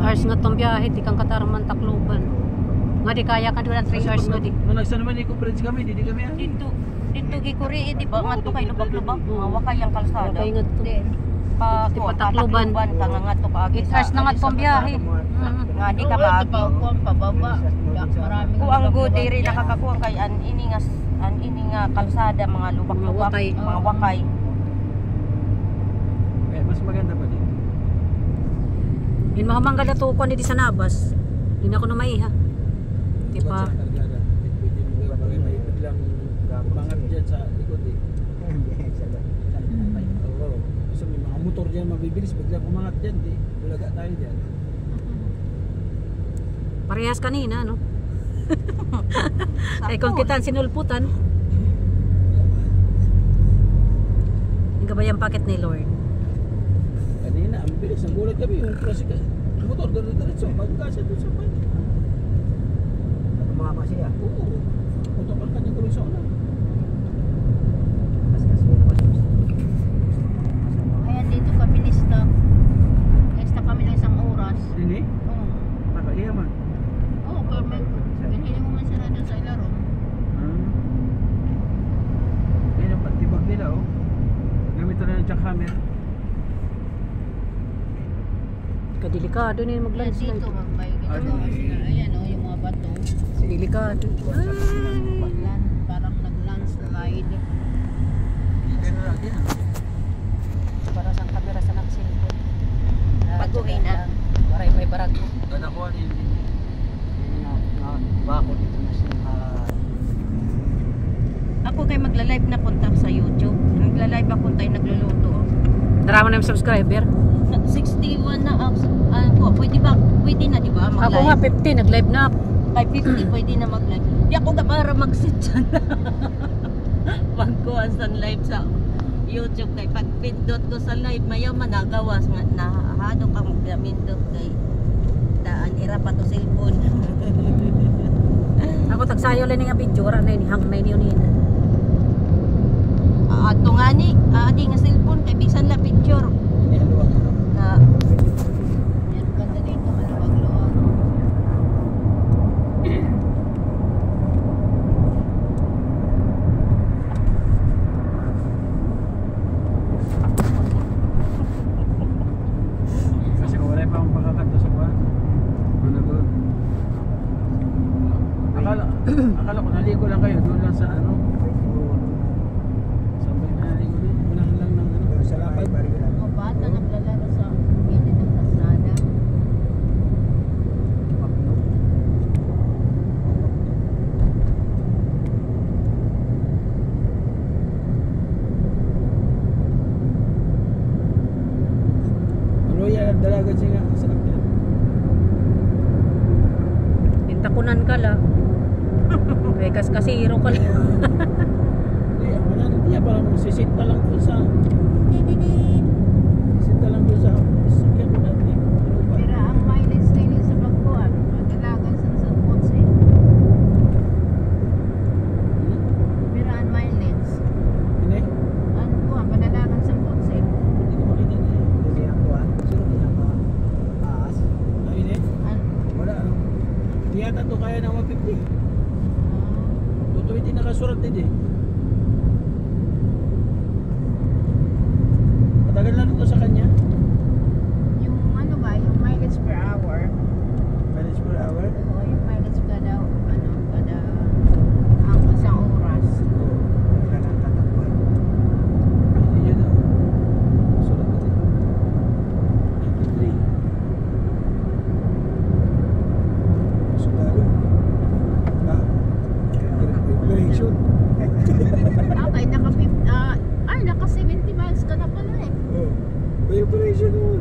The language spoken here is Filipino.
hours nga tong biyahe, di kang katarman Tacloban. Nga di kaya ka doon 3 hours nga di. Nung nagsa naman i-conference kami, di kami ah. Dito gikuri, di ba? Nga to kay lubak-lubak, mga wakay ang kalsada. Okay nga to. Pa Tacloban. Ka nga to kaagi. 8 hours na nga tong biyahe. Nga di ka maagi. Pababa. Kung ang good diri nakakakuha kay an ini nga kalsada, mga lubak-lubak, mga wakay. Eh, mas maganda pa dito. Yun mahamang gada to ko ni di sa nabas. Di na ko na maiha. Di pa. Pwede may biglang umangat dyan sa likod eh. Oo. Kasi may mga motor dyan mabibilis, biglang umangat dyan eh. Bulaga tayo dyan. Parehas kanina, no? Ay kung kitaan sinulputan. Yung gabayang paket ni Lord. Kanina, ang bilis. Nagulat kami yung klasika. Motor, diretso. Magkasa doon sa pan. Mga siya. Oo. Motor ang kanyang tuloy sa una. Ayan, dito kami ni-stop. Nag-stop kami ng isang oras. Ini? Oo. Nakaiya man. Oo, pero ganyan mo man sila doon sa ilarom. Yan ang pagtibag nila oh. Gamit na ng jackhammer. Kadelikado na yung Ayan, mag-landslide. dito may ginagawa sila. Ayan o, yung mga bato. Delikado. Parang nag-landslide. Pero lagi na. Para sa kamera sa nagsilpo. Baguhin na. Waray may barago. Ganda ko ano yun. Bako dito na siya. Ako kay magla-live na punta sa YouTube. Nagla-live ako tayo nagluluto. Darama na yung subscriber. 61 na ako. Pwede na di ba mag-live? Ako nga 50, nag-live na ako. Kay 50 pwede na mag-live. Di ako ka para mag-sit dyan. Magkuhan sa live sa YouTube kay pag pindot ko sa live mayaw managawas nga nahado ka magpindot kay daan ira pa to cellphone. Ako tagsayo lang nga video, wala na yun, hang na yun yun. Ato nga ni, adi nga cellphone kay bisan la picture na Ayan, ganda dito. Maluwag-luwag. Kasi kung wala pa akong pagkakanto sa buwan. Ano doon? Akala ko naligo lang kayo doon lang sa ano. Sabay na naligo doon. Unahan lang ng ano. Sa lapay. Mga bata naglalaro sa gilid ng kalsada. Ano yan? Dalaga siya nga. Sarap yan. Intakunan ka lang. Kaya kasiro ka lang. Hindi, ako na. Hindi, parang sisinta lang doon sa... Sisinta lang doon sa... Sakyan ko natin. Ano ba? Pero ang mileage na yun sa pagkuhan, magdalagan sa Ponce. Pero ang mileage, Hindi? ang kuhan, padalagan sa Ponce. Hindi ko makita na eh. Kasi ang kuhan. Sino niya? Taas. Ah, hindi? Ang, Wala. Ano? Hindi yata ito kaya ng 150. 220 nakasurat din eh. Matagal na rin ito sa kanya. yung ano ba, yung mileage per hour, Mileage per hour. o yung mileage kada, ano, kada ang isang oras. Kailangan tatakbuhan. Hindi yun ah. Surat din eh. 93. Sundalo. Ah. Operation. Okay, naka 70 miles ka na pala eh. Oh. May operation naman.